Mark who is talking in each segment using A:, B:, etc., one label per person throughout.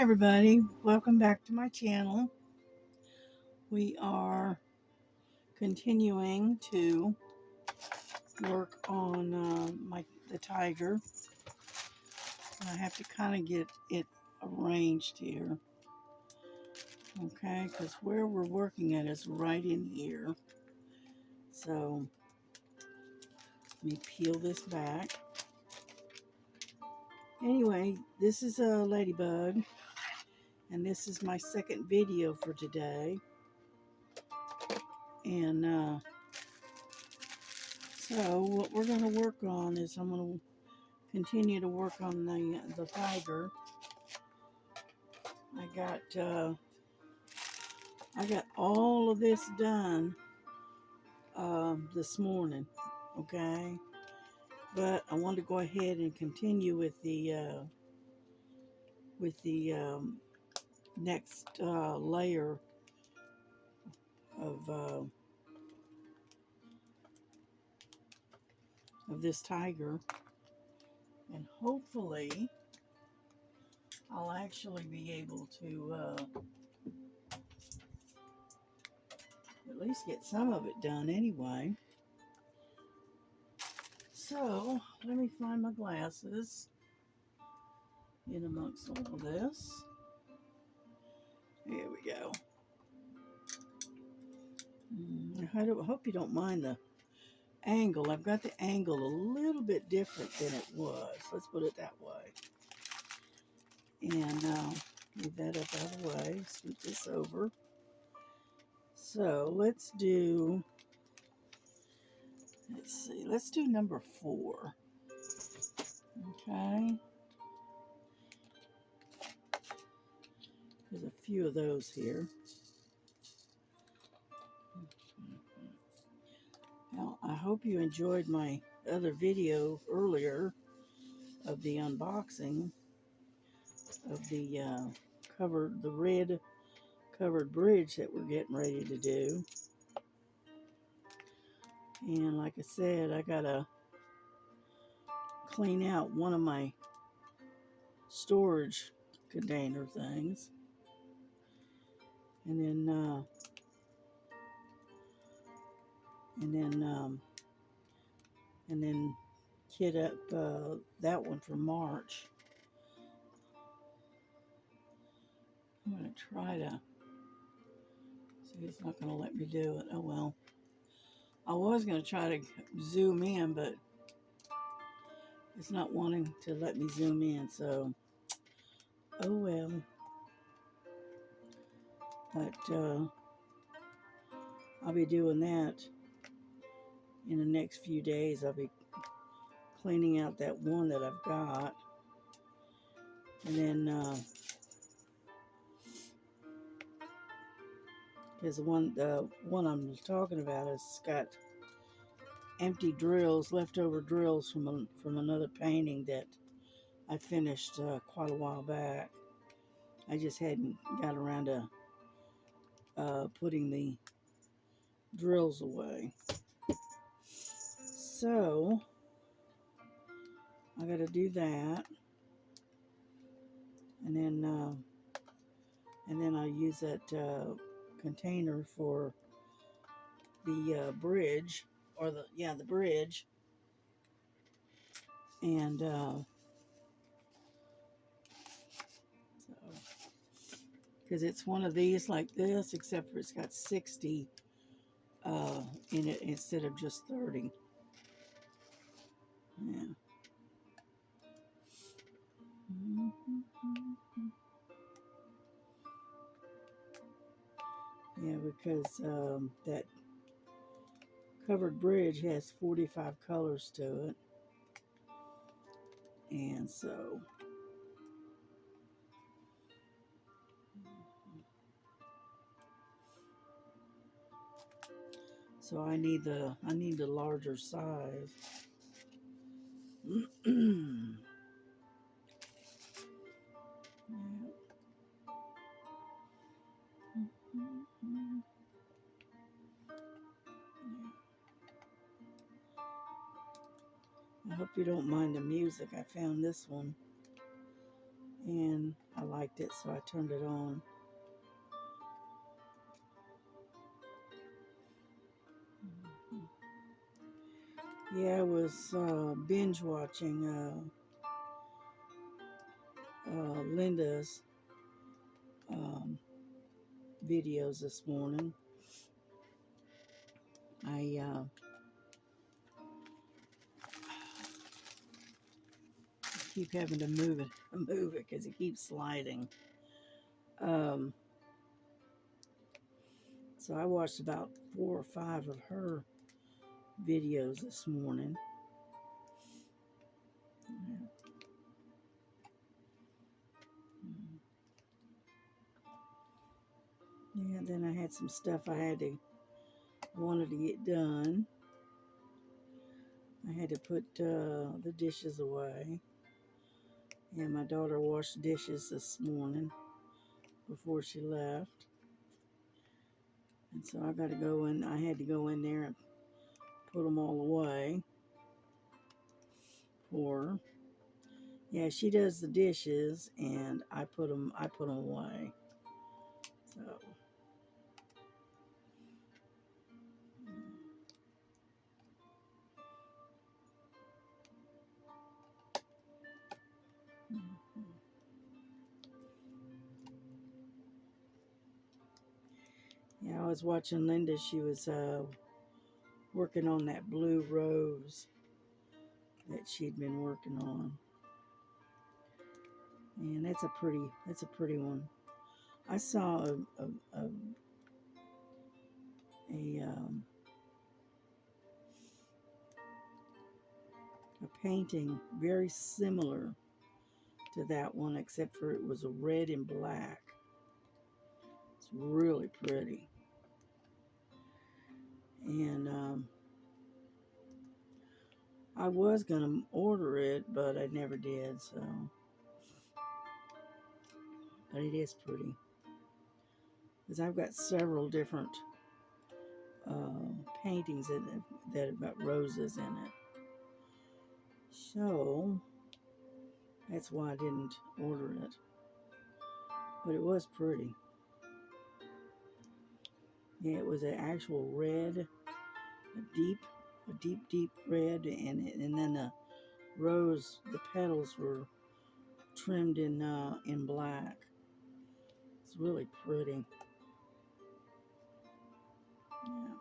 A: everybody, welcome back to my channel. We are continuing to work on the tiger. I have to kind of get it arranged here, okay, because where we're working at is right in here. So let me peel this back. Anyway, this is a ladybug, and this is my second video for today. And so what we're going to work on is I'm going to continue to work on the tiger. I got all of this done this morning, okay? But I want to go ahead and continue with the next layer of this tiger, and hopefully I'll actually be able to at least get some of it done anyway. So let me find my glasses in amongst all of this. Here we go. I hope you don't mind the angle. I've got the angle a little bit different than it was. Let's put it that way. And move that up out of the way. Scoot this over. So let's do number 4. Okay. There's a few of those here. Now, I hope you enjoyed my other video earlier of the unboxing of the red covered bridge that we're getting ready to do. And like I said, I gotta clean out one of my storage container things, and then kit up that one for March. I'm gonna try to see. It's not gonna let me do it. Oh well. I was gonna try to zoom in, but it's not wanting to let me zoom in. So, oh well. But I'll be doing that in the next few days. I'll be cleaning out that one that I've got, and then because the one I'm talking about has got empty drills, leftover drills from another painting that I finished quite a while back. I just hadn't got around to putting the drills away. So I got to do that, and then I'll use that container for the bridge, or the bridge, and so because it's one of these like this, except for it's got 60 in it instead of just 30. Yeah. Yeah, because that covered bridge has 45 colors to it, and so I need the larger size. I hope you don't mind the music. I found this one and I liked it, so I turned it on. Yeah, I was binge watching Linda's um, videos this morning. I keep having to move it because it keeps sliding. So I watched about 4 or 5 of her videos this morning. Yeah, then I had some stuff I wanted to get done. I had to put the dishes away. And my daughter washed dishes this morning before she left. And so I had to go in there and put them all away for her. Yeah, she does the dishes and I put them away. So yeah, I was watching Linda. She was working on that blue rose that she'd been working on. And that's a pretty one. I saw a painting very similar to that one, except for it was red and black. It's really pretty. And I was gonna order it, but I never did. So, but it is pretty because I've got several different paintings that have got roses in it. So that's why I didn't order it. But it was pretty. Yeah, it was an actual red, a deep red, and then the rose, the petals were trimmed in black. It's really pretty. Yeah.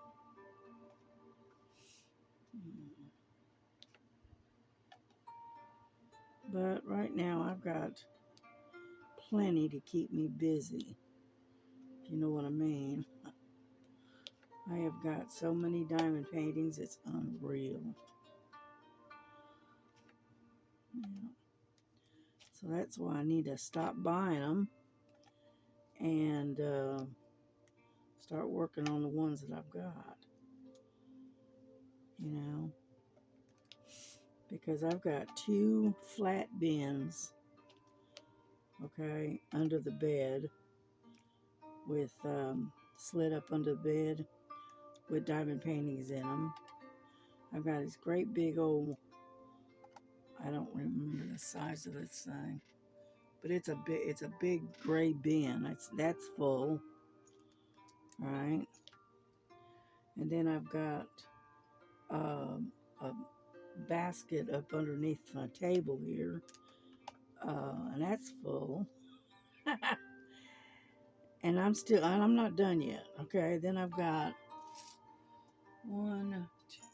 A: But right now I've got plenty to keep me busy, if you know what I mean. I have got so many diamond paintings, it's unreal. Yeah. So that's why I need to stop buying them and start working on the ones that I've got. You know, because I've got 2 flat bins, okay, under the bed with slid up under the bed with diamond paintings in them. I've got this great big old, I don't remember the size of this thing, but it's a big gray bin. That's full, right? And then I've got a basket up underneath my table here, and that's full. And I'm not done yet. Okay, then I've got 1,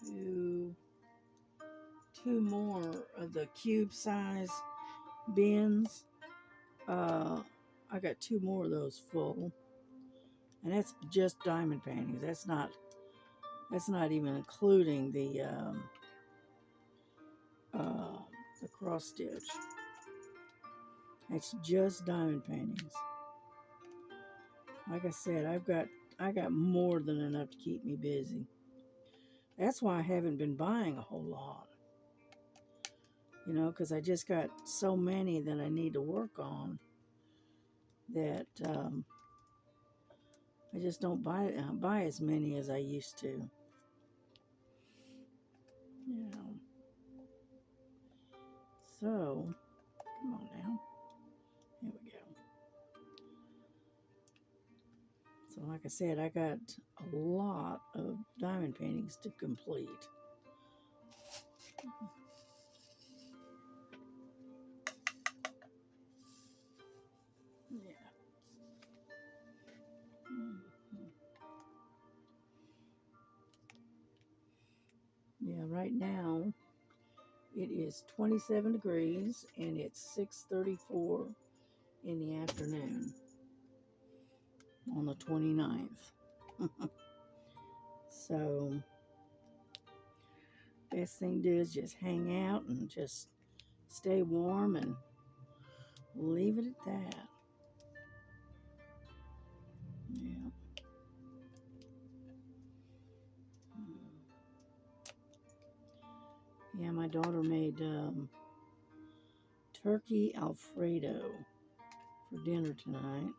A: 2, 2 more of the cube size bins. I got 2 more of those full, and that's just diamond paintings. That's not even including the cross stitch. It's just diamond paintings. Like I said, I got more than enough to keep me busy. That's why I haven't been buying a whole lot. You know, because I just got so many that I need to work on that I just don't buy as many as I used to. You know. So, come on now. So like I said, I got a lot of diamond paintings to complete. Yeah. Yeah, right now it is 27 degrees and it's 6:34 in the afternoon on the 29th. So best thing to do is just hang out and just stay warm and leave it at that. Yeah. Yeah, my daughter made turkey Alfredo for dinner tonight.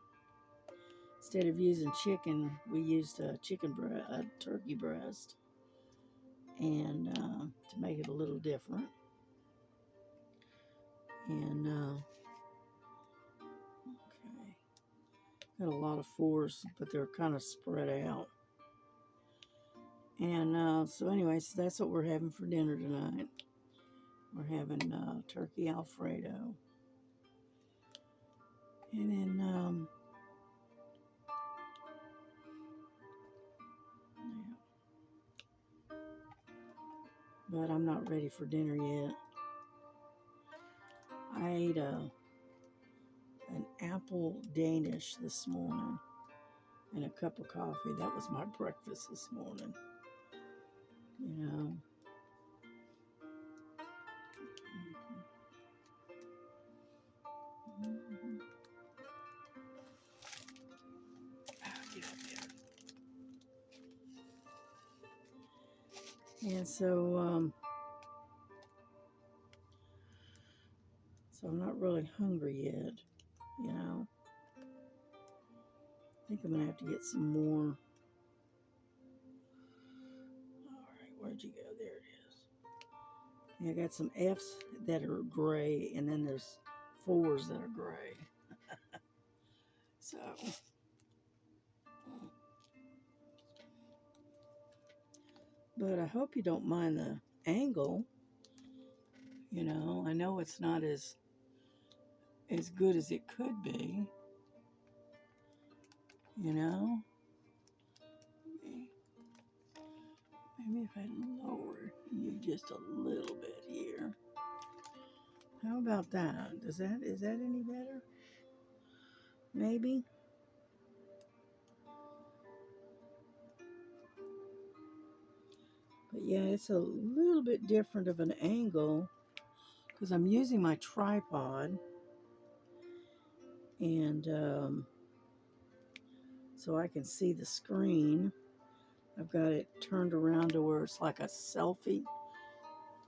A: Instead of using chicken, we used a turkey breast, and to make it a little different. And okay, got a lot of fours, but they're kind of spread out. And so, anyways, that's what we're having for dinner tonight. We're having turkey Alfredo, and then yeah. But I'm not ready for dinner yet. I ate an apple Danish this morning and a cup of coffee. That was my breakfast this morning. You know. Mm-hmm. Get up there. And so I'm not really hungry yet. You know. I think I'm gonna have to get some more. All right, where'd you go? There it is. Yeah, I got some F's that are gray, and then there's 4s that are gray. So, but I hope you don't mind the angle. You know, I know it's not as good as it could be. You know, maybe if I lower you just a little bit here. How about that? Is that any better? Maybe. But yeah, it's a little bit different of an angle because I'm using my tripod, and so I can see the screen. I've got it turned around to where it's like a selfie,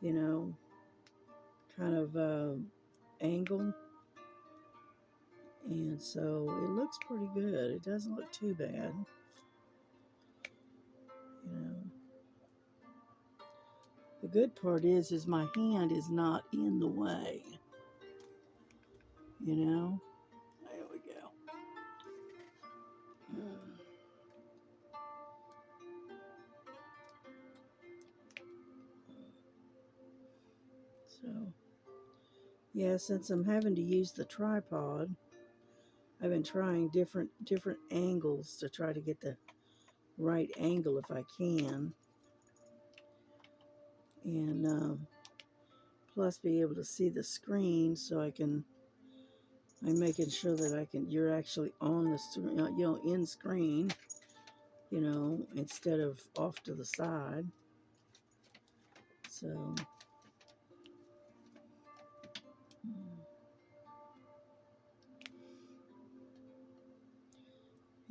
A: you know, kind of angle. And so it looks pretty good. It doesn't look too bad, you know. The good part is my hand is not in the way, you know. There we go. So, yeah, since I'm having to use the tripod, I've been trying different angles to try to get the right angle if I can, and plus be able to see the screen so I'm making sure that you're actually on the, you know, in screen, you know, instead of off to the side. So,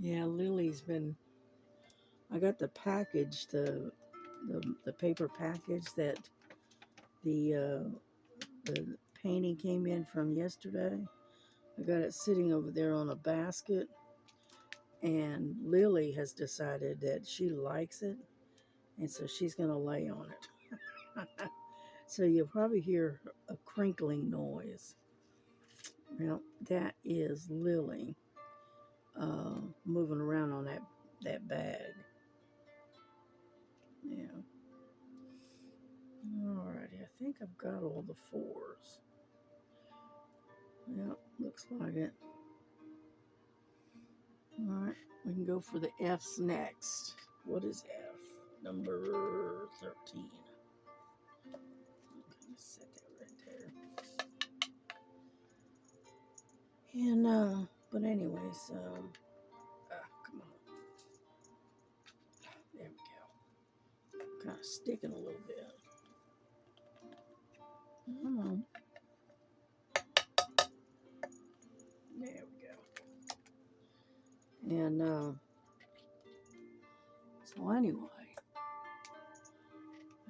A: yeah, I got the package, the paper package that the painting came in from yesterday. I got it sitting over there on a basket, and Lily has decided that she likes it, and so she's going to lay on it. So you'll probably hear a crinkling noise. Well, that is Lily moving around on that bag. Yeah. Alrighty, I think I've got all the 4s. Yep, looks like it. Alright, we can go for the F's next. What is F? Number 13. Okay, let's set that right there. And, but anyways, come on. There we go. Kind of sticking a little bit. Come on. There we go. And, so anyway,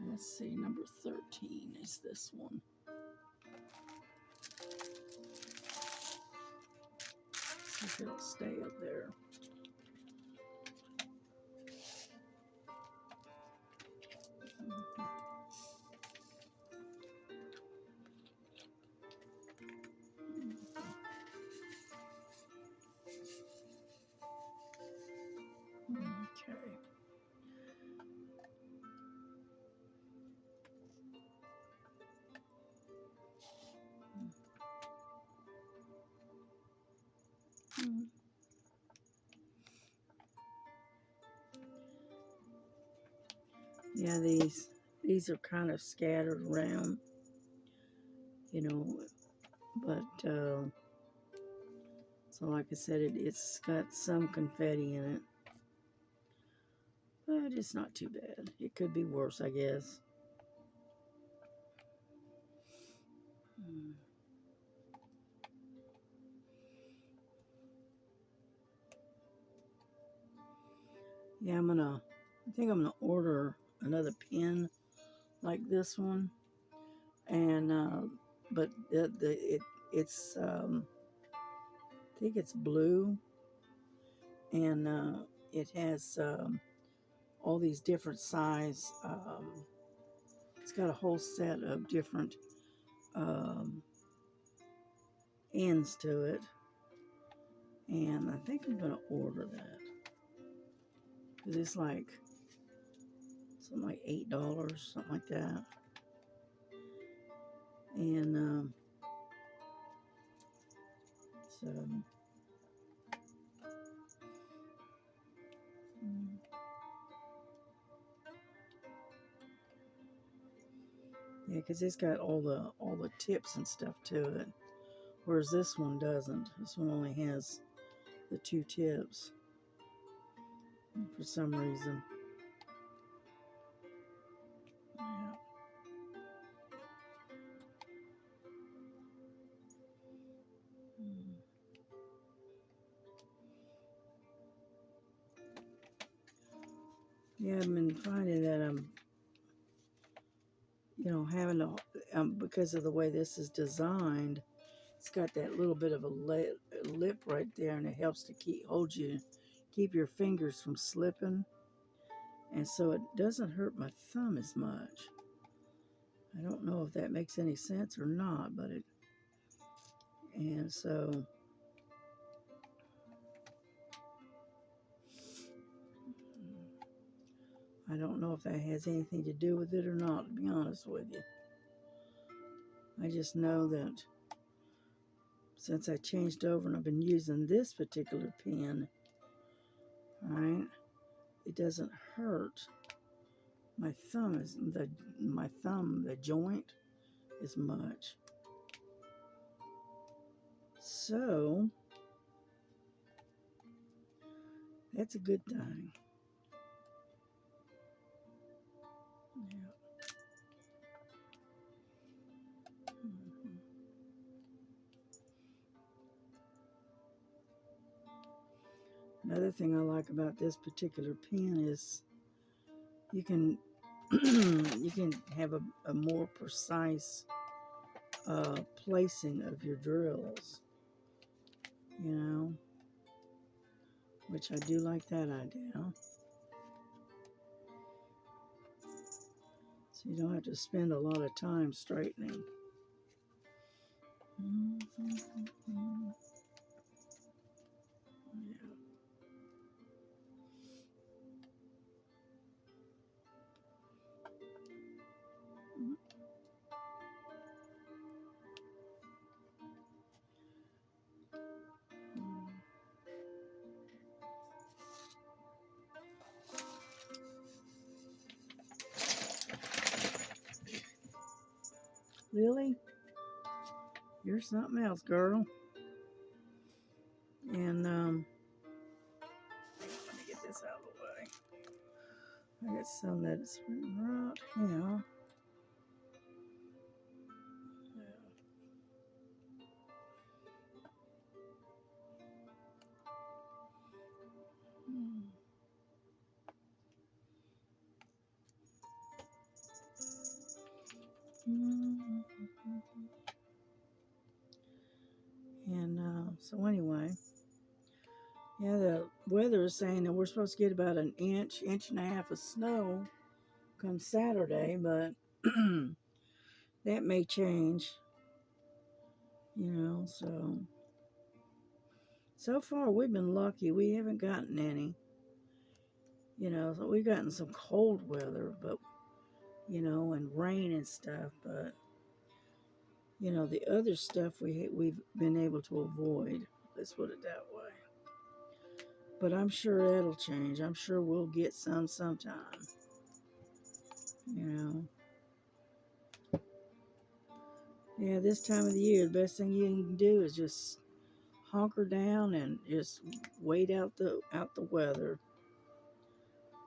A: let's see, number 13 is this one. See if it'll stay up there. Okay. Yeah, these are kind of scattered around, you know, but so like I said, it's got some confetti in it, but it's not too bad. It could be worse, I guess. Yeah, I think I'm gonna order another pen like this one, and but it's I think it's blue, and it has all these different size. It's got a whole set of different um, ends to it, and I think I'm gonna order that because it's like something like $8, something like that, and so. Yeah, because it's got all the tips and stuff to it, whereas this one doesn't. This one only has the 2 tips for some reason. Yeah. Yeah, I've been finding that I'm, having to, because of the way this is designed, it's got that little bit of a lip right there, and it helps to keep your fingers from slipping, and so it doesn't hurt my thumb as much. I don't know if that makes any sense or not, but and so I don't know if that has anything to do with it or not, to be honest with you. I just know that since I changed over and I've been using this particular pen, right, it doesn't hurt my thumb, the joint, as much. So that's a good thing. Yeah. Another thing I like about this particular pen is you can you can have a more precise placing of your drills, which I do like that idea. So you don't have to spend a lot of time straightening. Yeah. Lily, you're something else, girl. And let me get this out of the way. I got some that's right here. And so anyway, yeah, the weather is saying that we're supposed to get about an inch, inch and a half of snow come Saturday, but that may change, so far we've been lucky. We haven't gotten any, so we've gotten some cold weather, but, and rain and stuff, but, the other stuff we've been able to avoid. Let's put it that way. But I'm sure that'll change. I'm sure we'll get some sometime, you know. Yeah, this time of the year, the best thing you can do is just hunker down and just wait out the weather,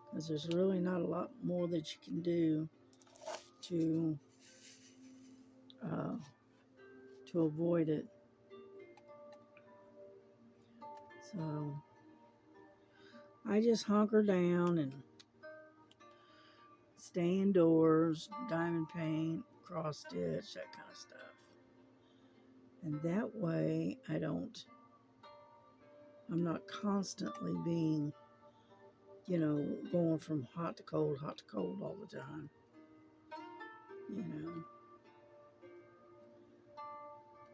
A: because there's really not a lot more that you can do to uh, to avoid it. So I just hunker down and stay indoors, diamond paint, cross stitch, that kind of stuff. And that way I'm not constantly being, going from hot to cold all the time, you know.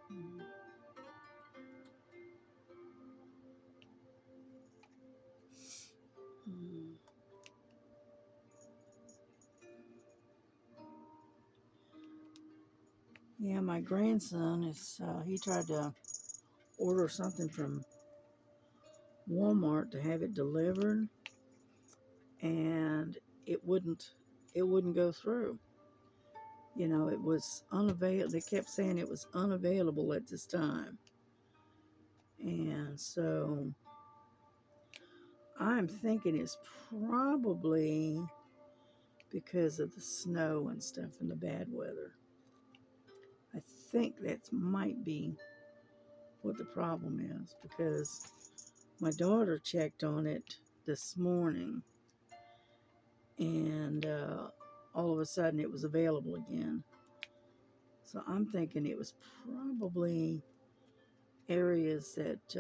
A: Mm. Yeah, my grandson he tried to order something from Walmart to have it delivered, and it wouldn't go through. It was unavailable. They kept saying it was unavailable at this time. And so I'm thinking it's probably because of the snow and stuff and the bad weather. I think that might be what the problem is, because my daughter checked on it this morning, and all of a sudden it was available again. So I'm thinking it was probably areas that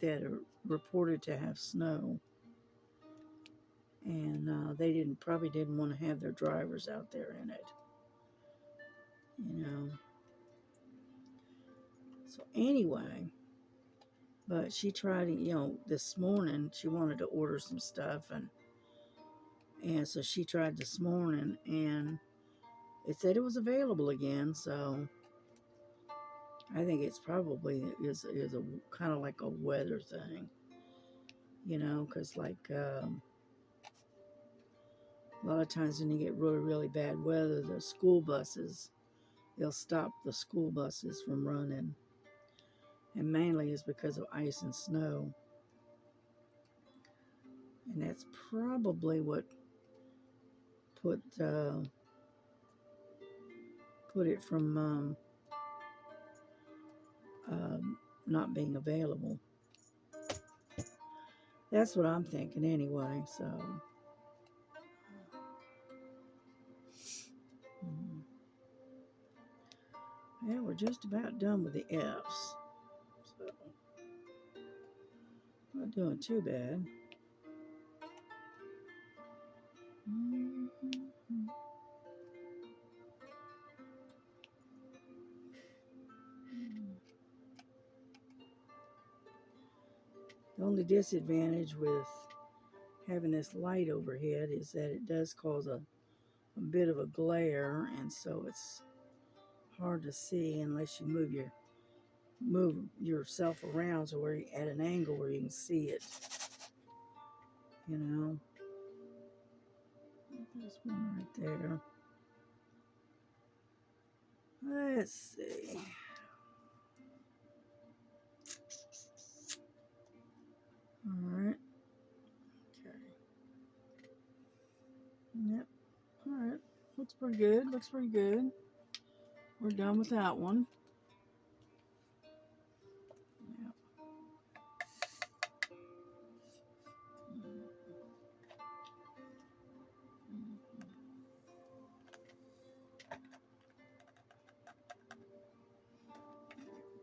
A: are reported to have snow, and they probably didn't want to have their drivers out there in it, you know. So anyway, but she tried, this morning she wanted to order some stuff, and so she tried this morning, and it said it was available again. So I think it's probably is a kind of like a weather thing, because like a lot of times when you get really, really bad weather, the school buses, they'll stop the school buses from running. And mainly is because of ice and snow. And that's probably what put it from not being available. That's what I'm thinking anyway. So yeah, we're just about done with the F's. So not doing too bad. The only disadvantage with having this light overhead is that it does cause a bit of a glare, and so it's hard to see unless you move yourself around so where at an angle where you can see it. There's one right there. Let's see. All right. Okay. Yep. All right. Looks pretty good. Looks pretty good. We're done with that one. Yep.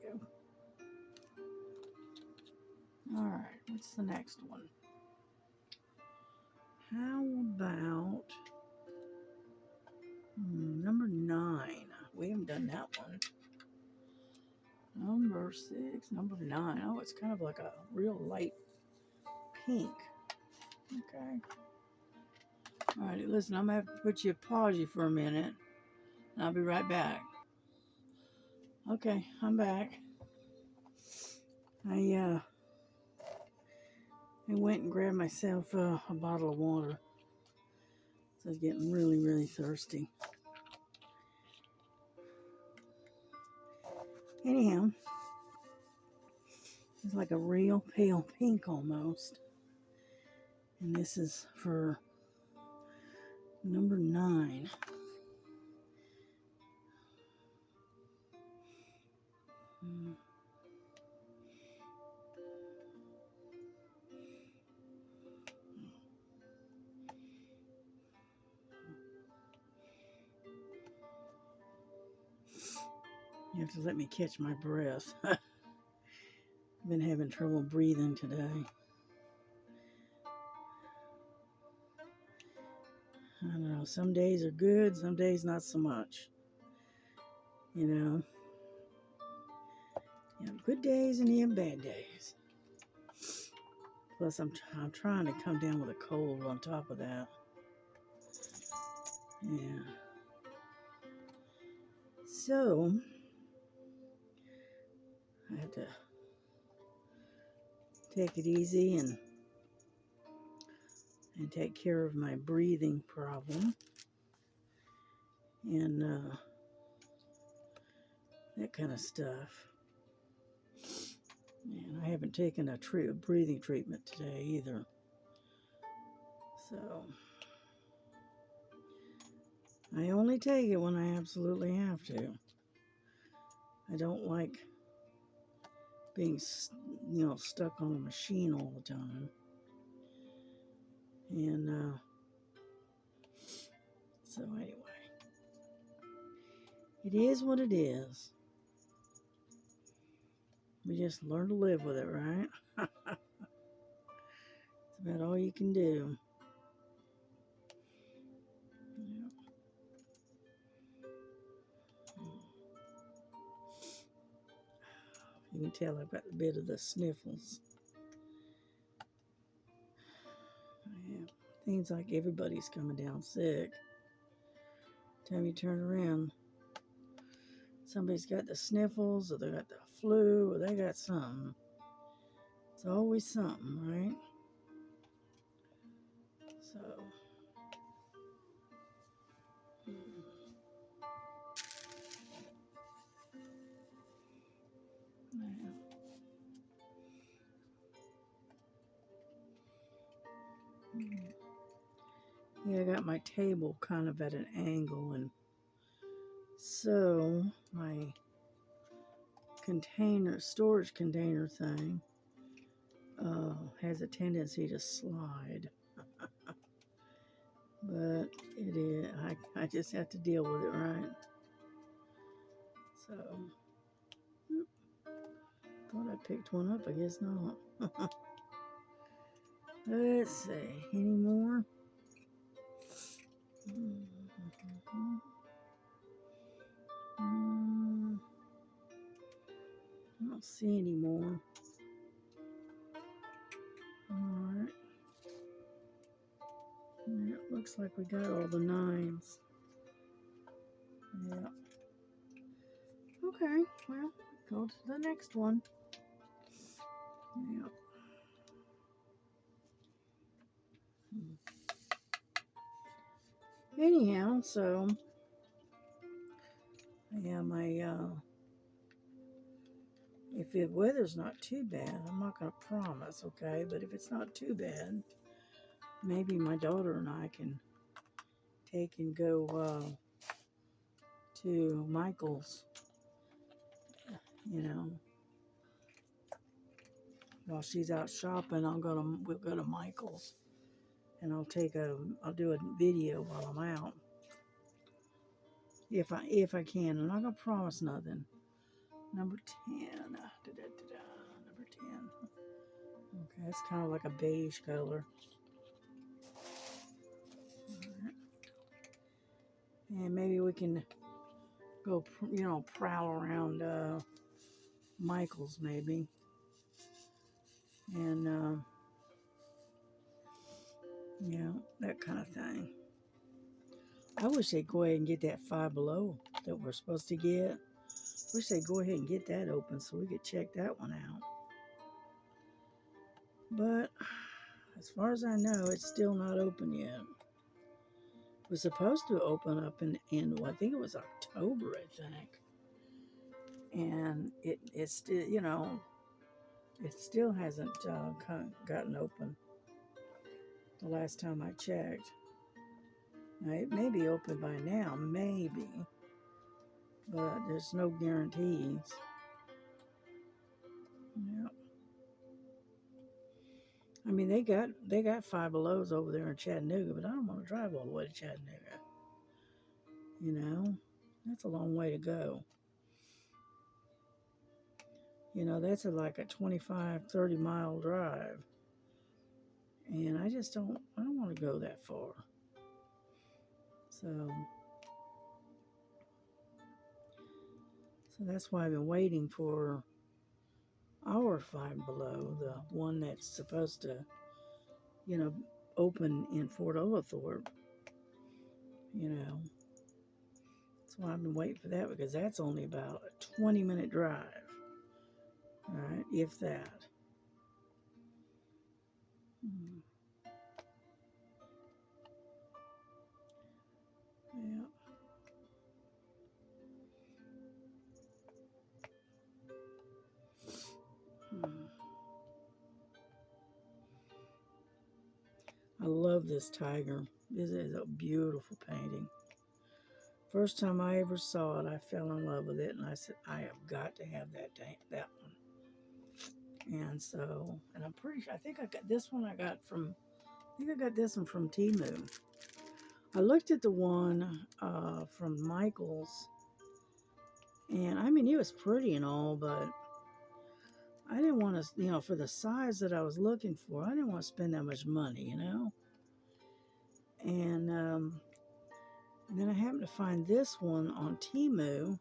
A: Go. All right. What's the next one? How about number 9? We haven't done that one. Number 6, number 9. Oh, it's kind of like a real light pink. Okay. All right, listen, I'm going to have to put you pause you for a minute, and I'll be right back. Okay, I'm back. I went and grabbed myself a bottle of water. So I was getting really, really thirsty. Anyhow, it's like a real pale pink almost. And this is for number 9. You have to let me catch my breath. I've been having trouble breathing today. I don't know, some days are good, some days not so much. You know, you have good days and you have bad days. Plus, I'm trying to come down with a cold on top of that. Yeah. So, I have to take it easy and take care of my breathing problem. And that kind of stuff. And I haven't taken a breathing treatment today either. So, I only take it when I absolutely have to. I don't like being, stuck on a machine all the time. And so anyway, it is what it is. We just learn to live with it, right? It's about all you can do. Yeah. You can tell I've got a bit of the sniffles. Yeah. Seems like everybody's coming down sick. Time you turn around, somebody's got the sniffles, or they got the flu, or they got something. It's always something, right? So, yeah, I got my table kind of at an angle, and so my storage container thing has a tendency to slide. But it is, I just have to deal with it, right? So, thought I picked one up, I guess not. Let's see, any more? I don't see any more. Alright. Yeah, it looks like we got all the 9s. Yeah. Okay, well, go to the next one. Yeah. Anyhow, so Yeah, if the weather's not too bad, I'm not going to promise, okay? But if it's not too bad, maybe my daughter and I can take and go to Michael's, you know, while she's out shopping. We'll go to Michael's, and I'll do a video while I'm out, if I can. I'm not gonna promise nothing. Number 10, number 10. Okay, it's kind of like a beige color. Right. And maybe we can go, prowl around Michael's maybe, and that kind of thing. I wish they'd go ahead and get that Five Below that we're supposed to get. Wish they'd go ahead and get that open so we could check that one out. But as far as I know, it's still not open yet. It was supposed to open up in I think it was October, I think. And it's still, it still hasn't gotten open the last time I checked. Now, it may be open by now, maybe, but there's no guarantees. Yeah. I mean, they got Five Belows over there in Chattanooga, but I don't want to drive all the way to Chattanooga. That's a long way to go. That's like a 25, 30-mile drive. And I don't want to go that far. So that's why I've been waiting for our Five Below, the one that's supposed to, open in Fort Oglethorpe. That's why I've been waiting for that, because that's only about a 20-minute drive. All right, if that. Mm. Yeah. Mm. I love this tiger. This is a beautiful painting. First time I ever saw it, I fell in love with it, and I said, I have got to have that one. And so, and I'm pretty sure, I think I got this one. I got this one from Temu. I looked at the one from Michael's, and I mean, it was pretty and all, but I didn't want to, for the size that I was looking for, I didn't want to spend that much money, And then I happened to find this one on Temu.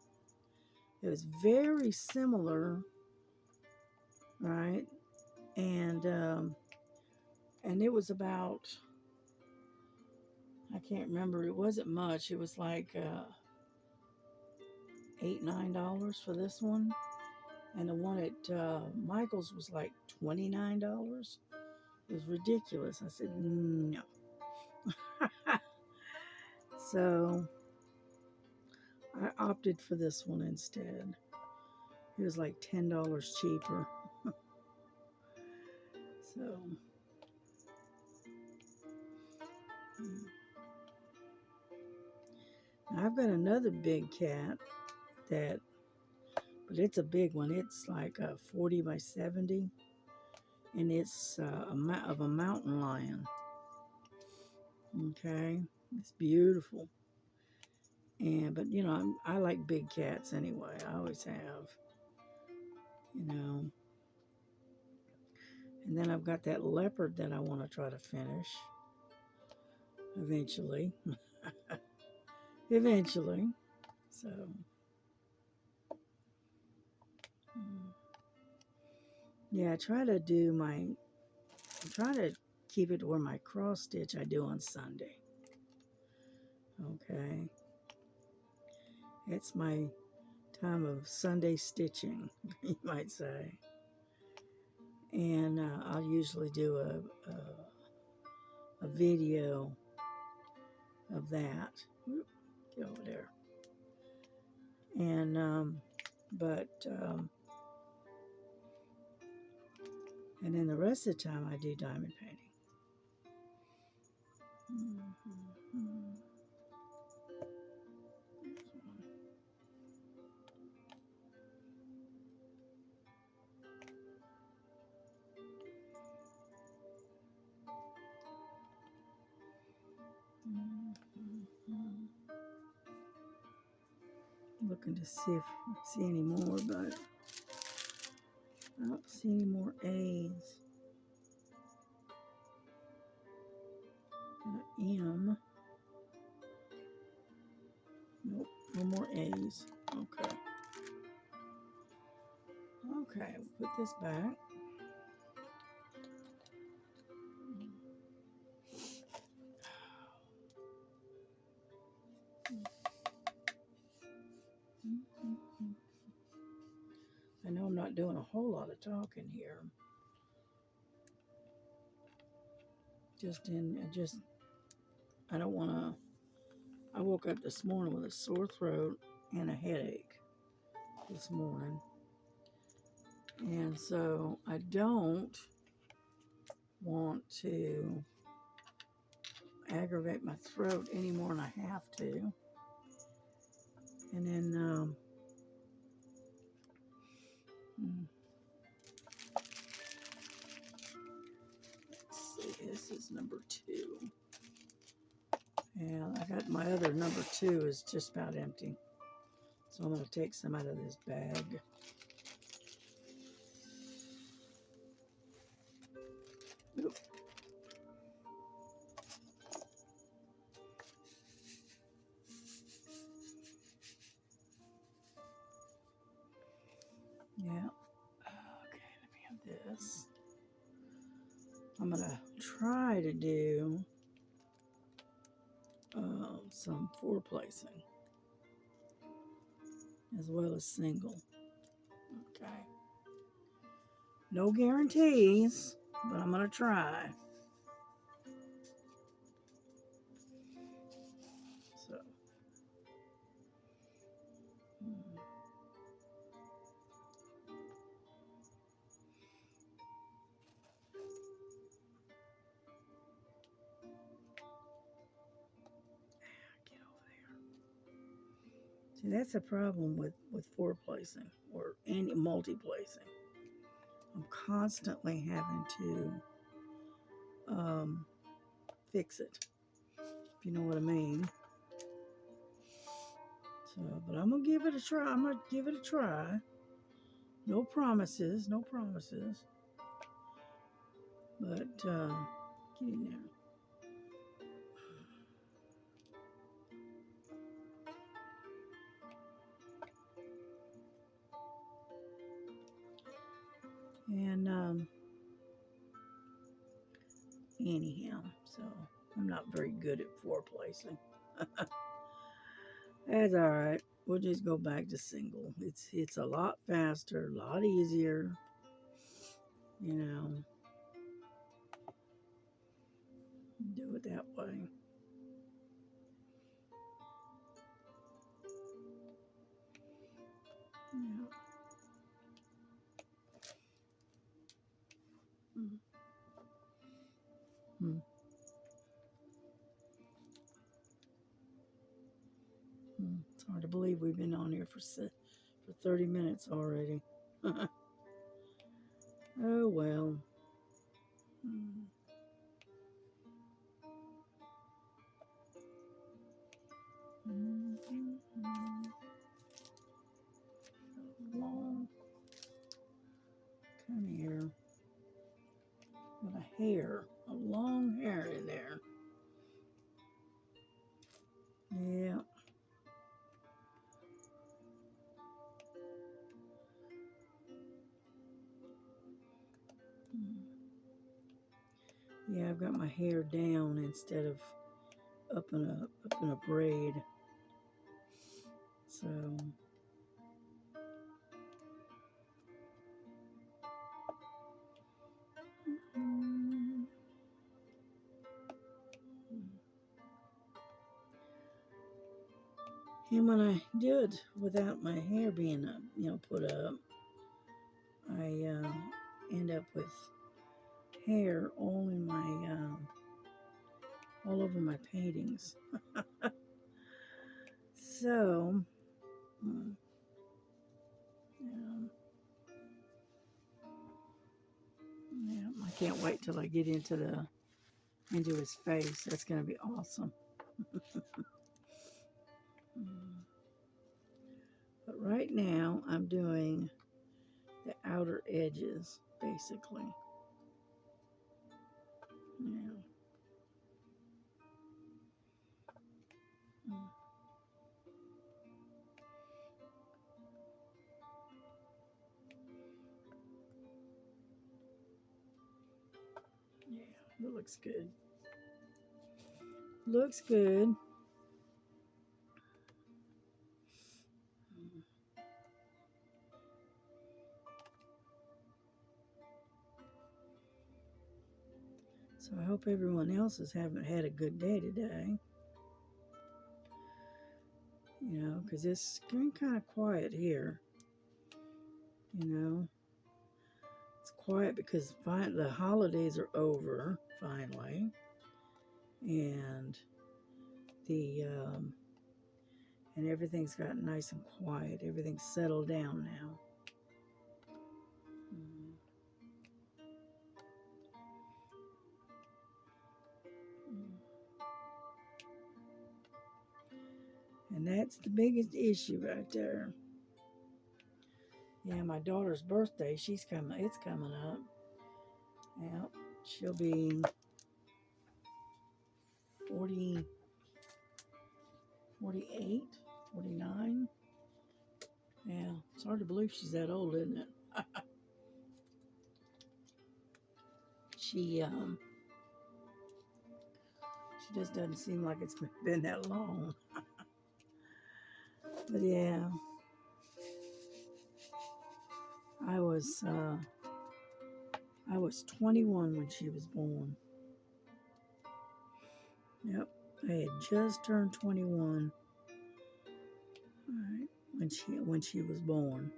A: It was very similar, right? And it was about, I can't remember. It wasn't much. It was like $8, $9 for this one, and the one at Michael's was like $29. It was ridiculous. I said no. So I opted for this one instead. It was like $10 cheaper. So I've got another big cat but it's a big one. It's like a 40 by 70, and it's of a mountain lion. Okay, it's beautiful. But I like big cats anyway. I always have. And then I've got that leopard that I want to try to finish eventually. Eventually. So, yeah, I try to keep it to where my cross stitch I do on Sunday. Okay. It's my time of Sunday stitching, you might say. And I'll usually do a video of that. Get over there. And and then the rest of the time I do diamond painting. Looking to see if I see any more, but I don't see any more A's. Got an M. Nope, no more A's. Okay. Okay, put this back. I know I'm not doing a whole lot of talking here. I don't want to. I woke up this morning with a sore throat and a headache this morning. And so I don't want to aggravate my throat any more than I have to. And then, let's see, this is number 2. And I got my other number 2 is just about empty. So I'm going to take some out of this bag. Oop. Yeah. Okay, let me have this. I'm going to try to do some 4 placing as well as single. Okay. No guarantees, but I'm going to try. So. Get over there. See, that's a problem with 4 placing or any multi-placing. I'm constantly having to fix it, if you know what I mean. So, but I'm gonna give it a try. I'm gonna give it a try. No promises, no promises. But get in there. And anyhow, so I'm not very good at 4 placing. That's all right. We'll just go back to single. It's a lot faster, a lot easier. You know, do it that way. Yeah. Mm-hmm. It's hard to believe we've been on here for 30 minutes already. Oh well. Long. Come here. Got a long hair in there. Yeah. Yeah, I've got my hair down instead of up in a braid. So And when I do it without my hair being up, put up, I end up with hair all over my paintings. So, yeah, I can't wait till I get into his face. That's gonna be awesome. But right now, I'm doing the outer edges, basically. Yeah. Yeah, that looks good. Looks good. So I hope everyone else has haven't had a good day today. Because it's getting kind of quiet here. It's quiet because the holidays are over finally, and the and everything's gotten nice and quiet. Everything's settled down now. Mm. And that's the biggest issue right there. Yeah, my daughter's birthday, it's coming up. Yeah, she'll be 40, 48, 49. Yeah, it's hard to believe she's that old, isn't it? She she just doesn't seem like it's been that long. But yeah, I was 21 when she was born. Yep, I had just turned 21. All right, when she was born.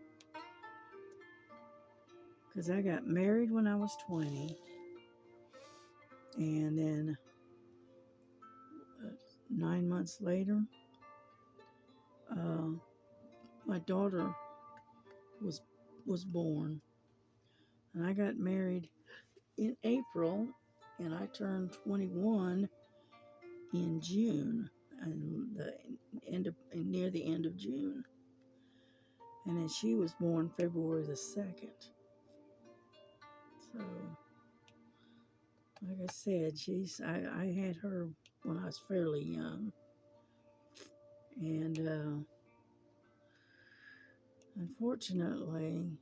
A: Because I got married when I was 20, and then 9 months later, my daughter was born, and I got married in April, and I turned 21 in June, and near the end of June, and then she was born February the 2nd. So, like I said, I had her when I was fairly young, and unfortunately,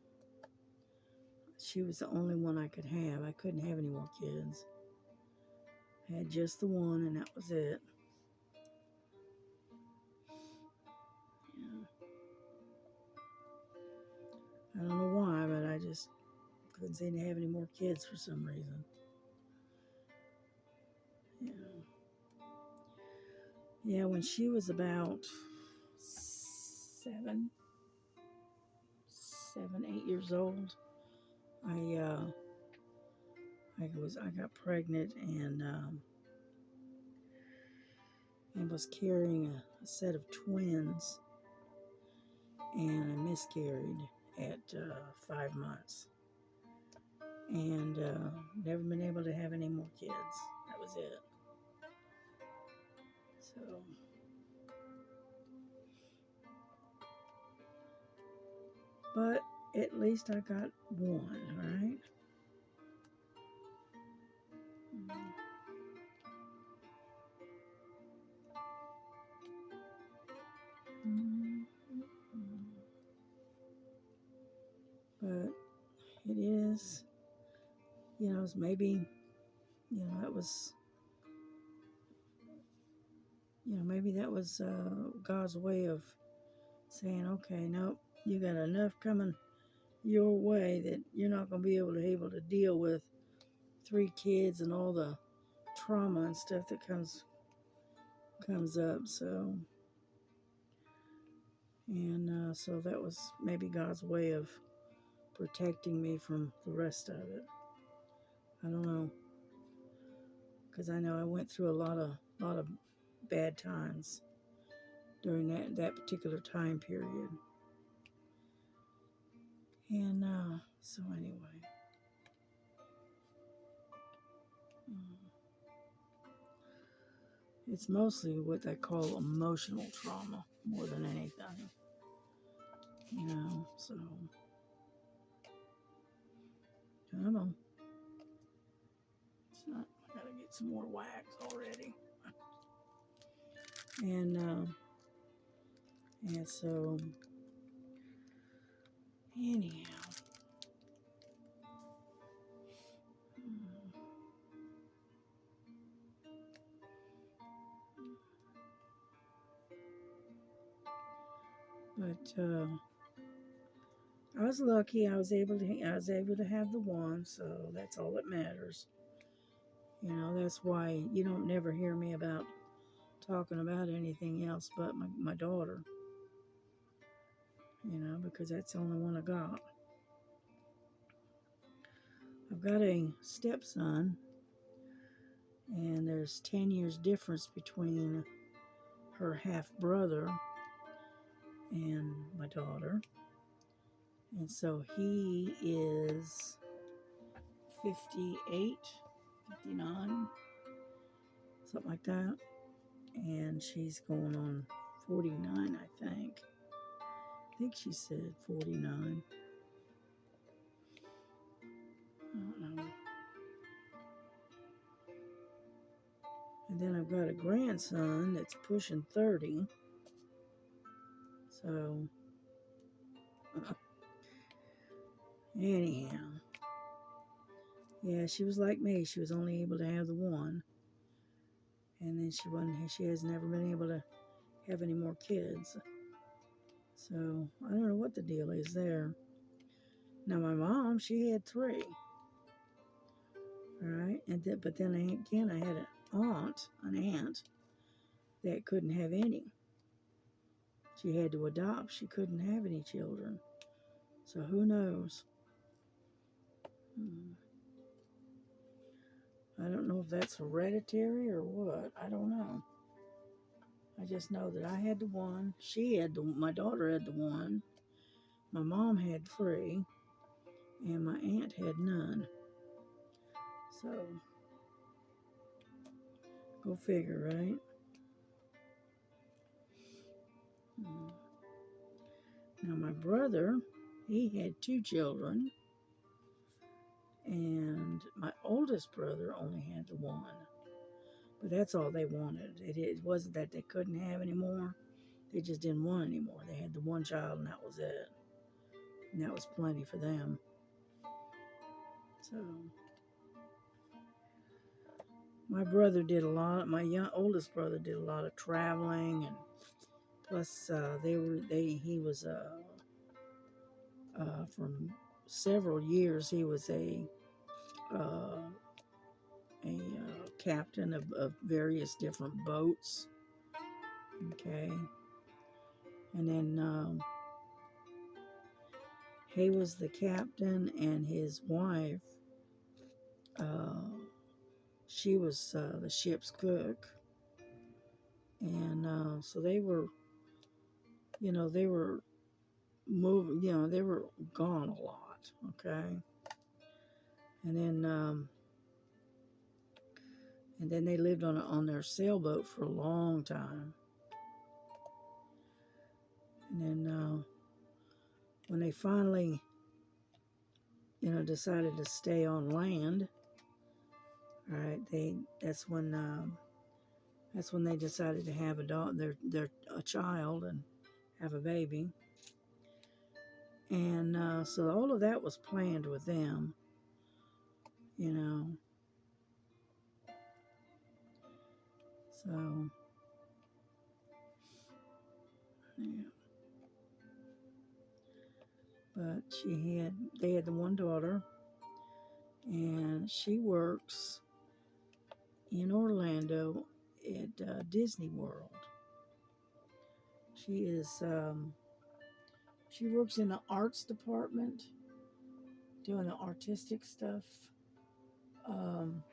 A: she was the only one I could have. I couldn't have any more kids. I had just the one, and that was it. Yeah. I don't know why, but I just couldn't seem to have any more kids for some reason. Yeah. Yeah, when she was about 8 years old, I I got pregnant and was carrying a set of twins, and I miscarried at 5 months, and never been able to have any more kids. That was it. So, but at least I got one, right? Mm-hmm. But it is, maybe, that was, maybe that was God's way of saying, okay, nope, you got enough coming your way that you're not going to be able to deal with 3 kids and all the trauma and stuff that comes up. So And so that was maybe God's way of protecting me from the rest of it. I don't know, because I know I went through a lot of bad times during that particular time period. And so anyway, um, it's mostly what they call emotional trauma more than anything, so I don't know. It's not, I gotta get some more wax already. And so anyhow, but I was lucky. I was able to have the one, so that's all that matters. That's why you don't never hear me about talking about anything else but my daughter. Because that's the only one I got. I've got a stepson, and there's 10 years difference between her half brother and my daughter. And so he is 58, 59, something like that. And she's going on 49, I think. I think she said 49. I don't know. And then I've got a grandson that's pushing 30. So, anyhow. Yeah, she was like me. She was only able to have the one. And then she has never been able to have any more kids. So, I don't know what the deal is there. Now, my mom, she had 3. All right. But then again, I had an aunt that couldn't have any. She had to adopt. She couldn't have any children. So who knows? I don't know if that's hereditary or what. I don't know. I just know that I had the one. My daughter had the one. My mom had 3. And my aunt had none. So, go figure, right? Now, my brother, he had 2 children. And my oldest brother only had the one. But that's all they wanted. It wasn't that they couldn't have any more. They just didn't want any more. They had the one child, and that was it. And that was plenty for them. So, my brother did a lot. My oldest brother did a lot of traveling, and plus he was from several years. He was a captain of various different boats. Okay, and then he was the captain, and his wife, she was the ship's cook, and so they were moving, they were gone a lot. Okay, and then they lived on their sailboat for a long time. And then when they finally, decided to stay on land, all right, that's when they decided to have a child and have a baby. And so all of that was planned with them, So, yeah. But they had the one daughter, and she works in Orlando at Disney World. She is She works in the arts department, doing the artistic stuff um,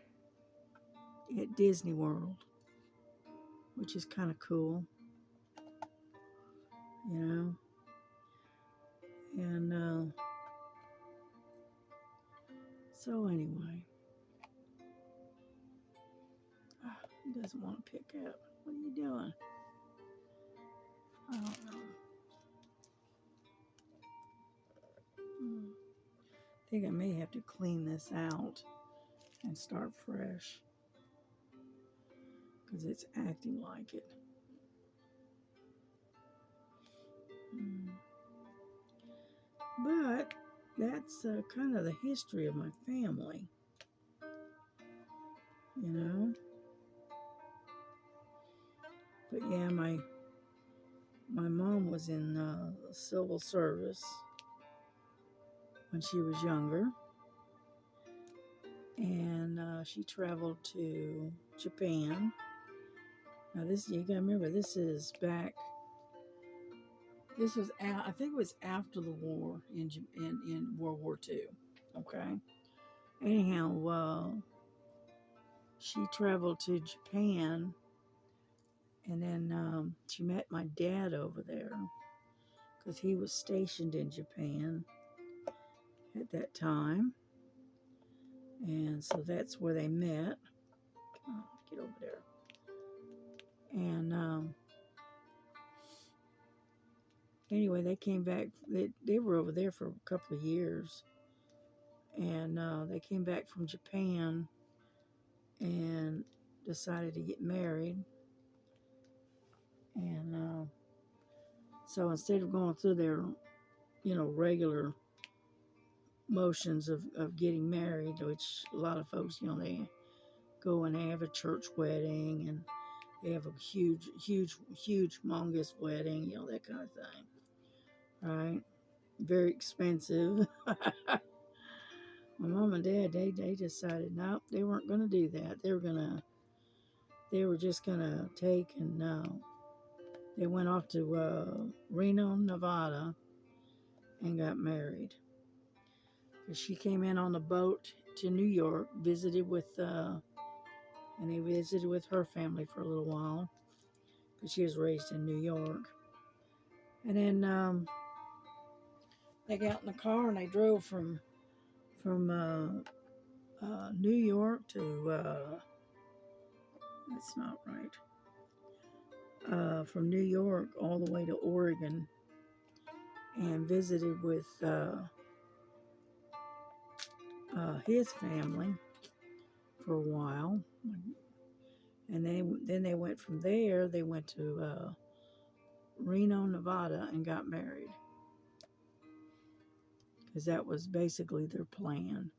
A: at Disney World, which is kind of cool, you know. And so anyway, he doesn't want to pick up. What are you doing? I don't know. I think I may have to clean this out and start fresh because it's acting like it. But that's kind of the history of my family, you know. But yeah, my mom was in civil service when she was younger, and she traveled to Japan. Now this, you gotta remember, this is back. This was I think it was after the war in World War II. Okay. Anyhow, she traveled to Japan, and then she met my dad over there because he was stationed in Japan at that time. And so that's where they met. Oh, get over there. And anyway, they came back. They were over there for a couple of years. And they came back from Japan and decided to get married. And so instead of going through their, regular motions of getting married, which a lot of folks, they go and have a church wedding and they have a huge, humongous wedding, that kind of thing, right? Very expensive. My mom and dad, they decided, nope, they weren't going to do that. They were just going to take and they went off to Reno, Nevada and got married. She came in on a boat to New York, and they visited with her family for a little while because she was raised in New York. And then they got in the car and they drove from New York to that's not right. From New York all the way to Oregon and visited with his family for a while. And then they went from there. They went to Reno, Nevada, and got married because that was basically their plan.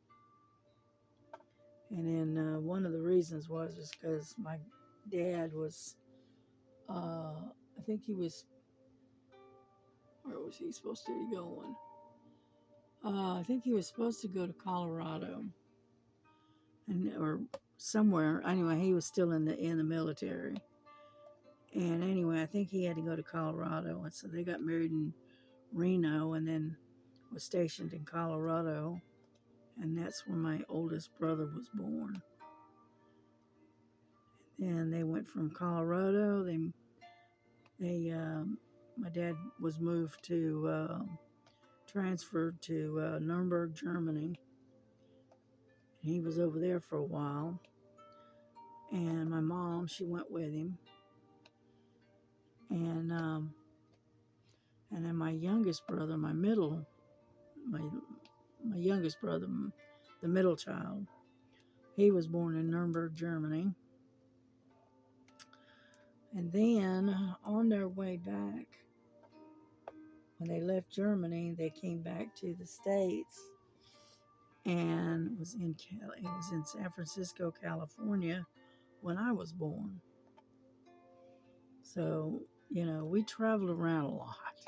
A: And then one of the reasons was just because my dad was, I think he was, where was he supposed to be going? I think he was supposed to go to Colorado, or somewhere. Anyway, he was still in the military. And anyway, I think he had to go to Colorado, and so they got married in Reno, and then was stationed in Colorado, and that's where my oldest brother was born. And they went from Colorado. My dad was moved to transferred to Nuremberg, Germany. And he was over there for a while. And my mom, she went with him. And then my youngest brother, my youngest brother, the middle child, he was born in Nuremberg, Germany. And then on their way back, when they left Germany, they came back to the States, and it was in San Francisco, California, when I was born. So, we traveled around a lot,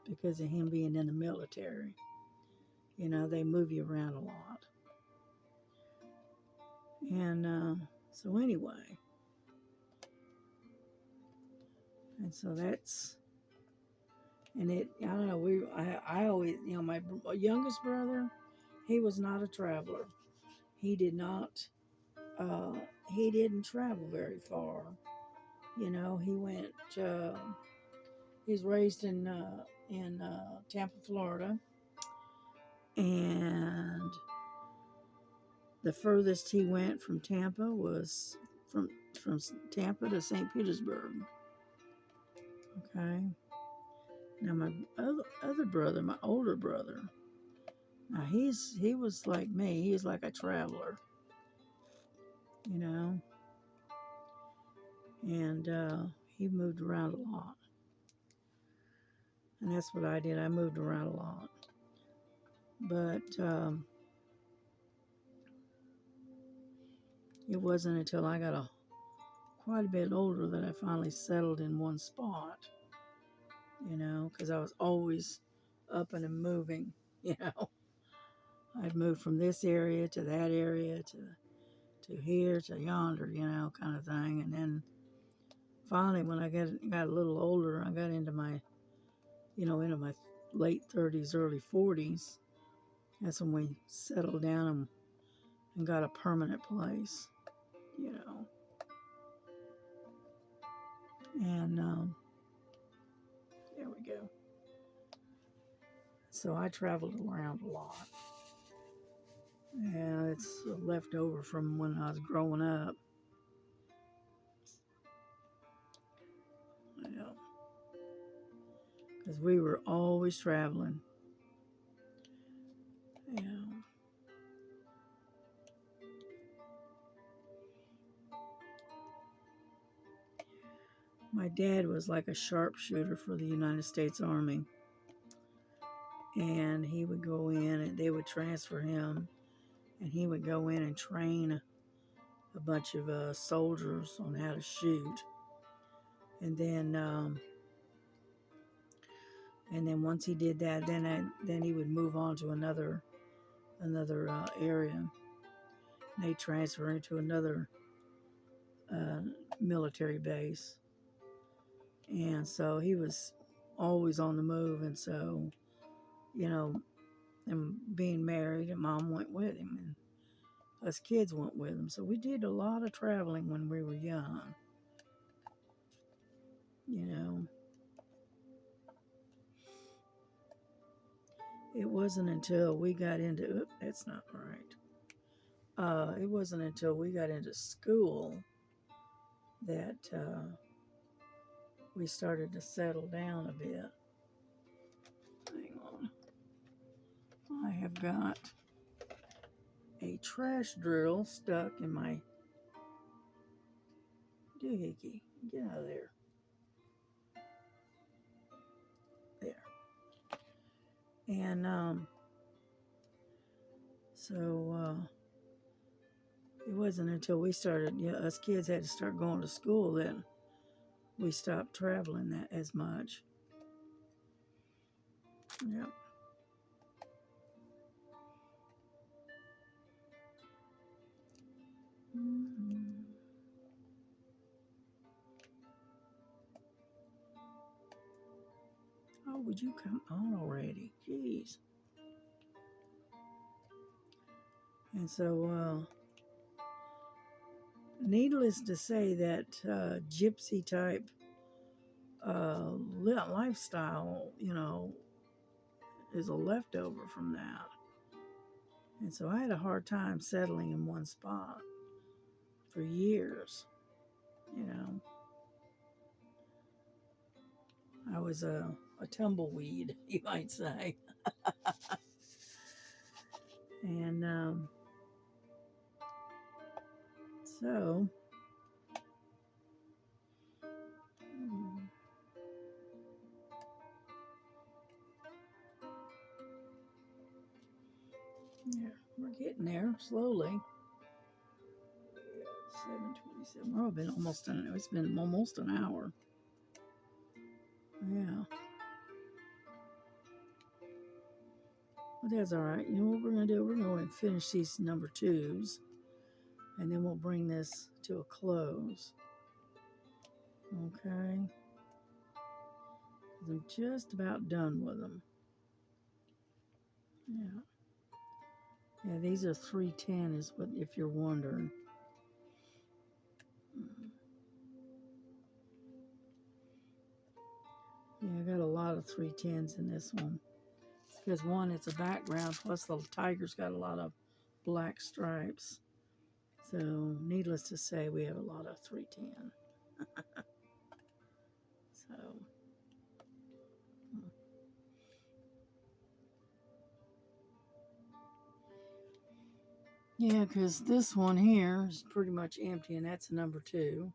A: because of him being in the military. They move you around a lot. And so anyway, And so that's, and it, I don't know, I always, my youngest brother, he was not a traveler. He did not, uh, he didn't travel very far. He went, he's raised in Tampa, Florida, and the furthest he went from Tampa was from Tampa to St. Petersburg. Okay. Now my other brother, my older brother, now he was like me. He was like a traveler, you know, and he moved around a lot, and that's what I did. I moved around a lot, but it wasn't until I got quite a bit older that I finally settled in one spot. Because I was always up and moving. You know, I'd move from this area to that area to here to yonder, kind of thing. And then finally, when I got a little older, I got into my late 30s, early 40s. That's when we settled down and got a permanent place, you know. And there we go. So I traveled around a lot. Yeah, it's left over from when I was growing up. Yeah, because we were always traveling. Yeah. My dad was like a sharpshooter for the United States Army. And he would go in and they would transfer him. And he would go in and train a bunch of soldiers on how to shoot. And then once he did that, then he would move on to another area. They transfer him to another military base. And so he was always on the move. And so, and being married, and mom went with him, and us kids went with him. So we did a lot of traveling when we were young. It wasn't until we got into, that's not right. It wasn't until we got into school that we started to settle down a bit. Hang on. I have got a trash drill stuck in my doohickey. Get out of there. There. And so it wasn't until we started, us kids had to start going to school that we stopped traveling that as much. Yep. Mm-hmm. Oh, would you come on already? Jeez. And so, needless to say, that gypsy type lifestyle, is a leftover from that. And so I had a hard time settling in one spot for years. I was a tumbleweed, you might say. And so, yeah, we're getting there slowly. 7:27. Oh, it's been almost an hour. Yeah. But that's all right. You know what we're going to do? We're going to finish these number twos, and then we'll bring this to a close. Okay. I'm just about done with them. Yeah. Yeah, these are 310 is what, if you're wondering. Yeah, I got a lot of 310s in this one. Because one, it's a background, plus the tiger's got a lot of black stripes. So, needless to say, we have a lot of 310. So, yeah, because this one here is pretty much empty, and that's a number 2.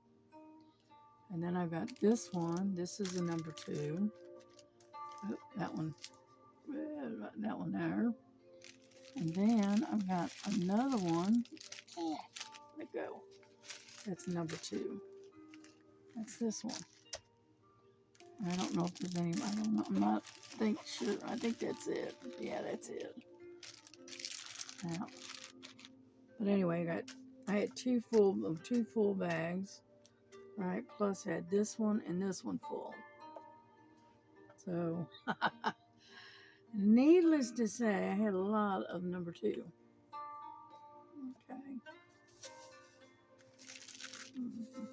A: And then I've got this one. This is a number 2. Oh, that one. That one there. And then I've got another one. Let it go. That's number 2. That's this one. I don't know if there's any. I don't know. I'm not sure. I think that's it. Yeah, that's it. Now, but anyway, I had two full bags, right? Plus I had this one and this one full. So, needless to say, I had a lot of number 2. Okay. Mm-hmm.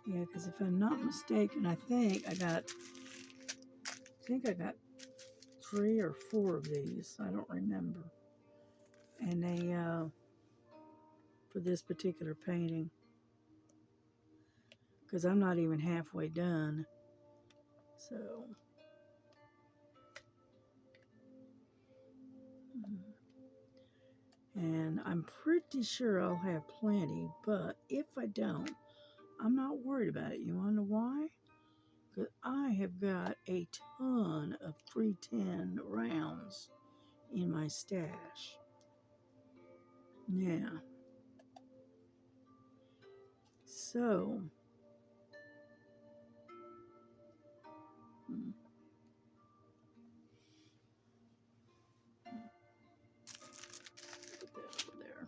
A: Yeah, because if I'm not mistaken, I think I got 3 or 4 of these. I don't remember. And they for this particular painting, because I'm not even halfway done. So, and I'm pretty sure I'll have plenty, but if I don't, I'm not worried about it. You want to know why? Because I have got a ton of 310 rounds in my stash. Yeah. So, put that over there.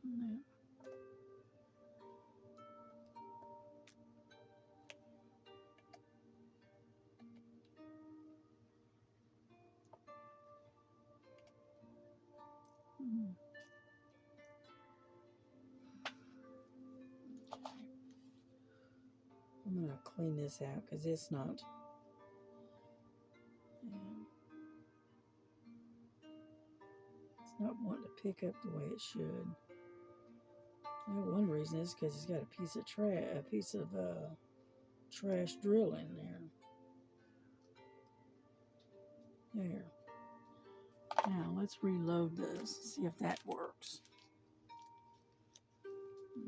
A: Yeah. I'm going to clean this out because it's not. It's not wanting to pick up the way it should. One reason is because it's got a piece of trash drill in there. There. Now let's reload this, see if that works. Yeah.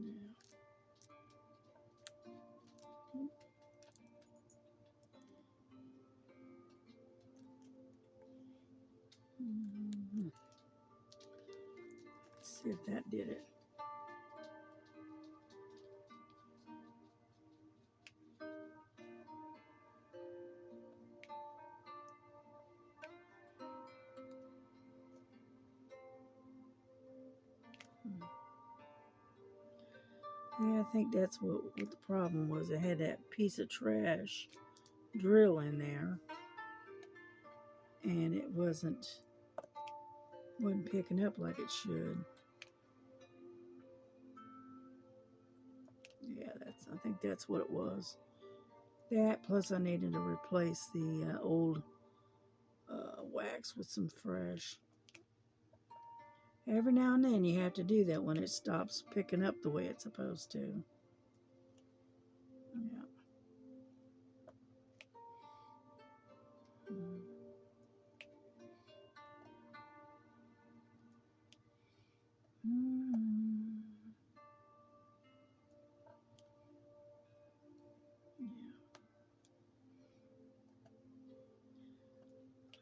A: Let's see if that did it. Yeah, I think that's what the problem was. It had that piece of trash drill in there, and it wasn't picking up like it should. Yeah, I think that's what it was. That plus I needed to replace the old wax with some fresh. Every now and then you have to do that when it stops picking up the way it's supposed to. Yeah.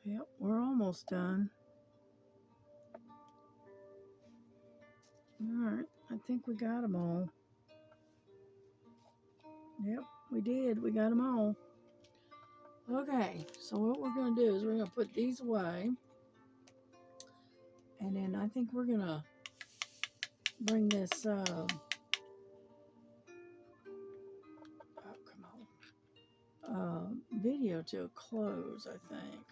A: Yep, we're almost done. All right, I think we got them all. Yep, we did. We got them all. Okay, so what we're going to do is we're going to put these away. And then I think we're going to bring this, oh, come on, video to a close, I think.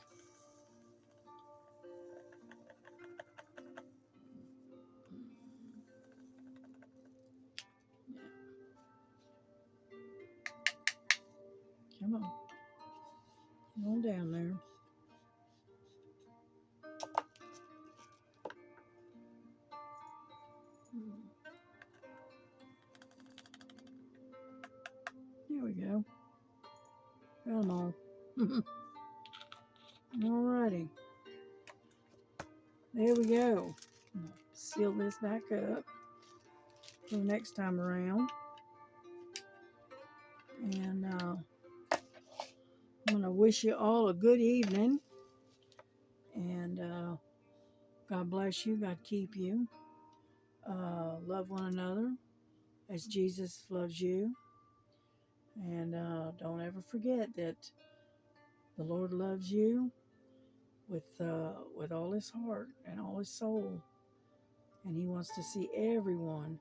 A: Yeah. Come on. Come on down there. There we go. Got them all. Alrighty. There we go. Seal this back up for the next time around. And I'm going to wish you all a good evening. And God bless you. God keep you. Love one another as Jesus loves you. And don't ever forget that the Lord loves you with all his heart and all his soul. And he wants to see everyone,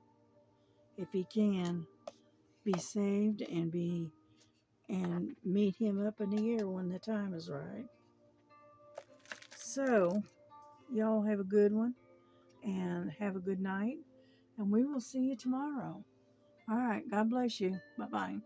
A: if he can, be saved and meet him up in the air when the time is right. So, y'all have a good one and have a good night. And we will see you tomorrow. All right. God bless you. Bye-bye.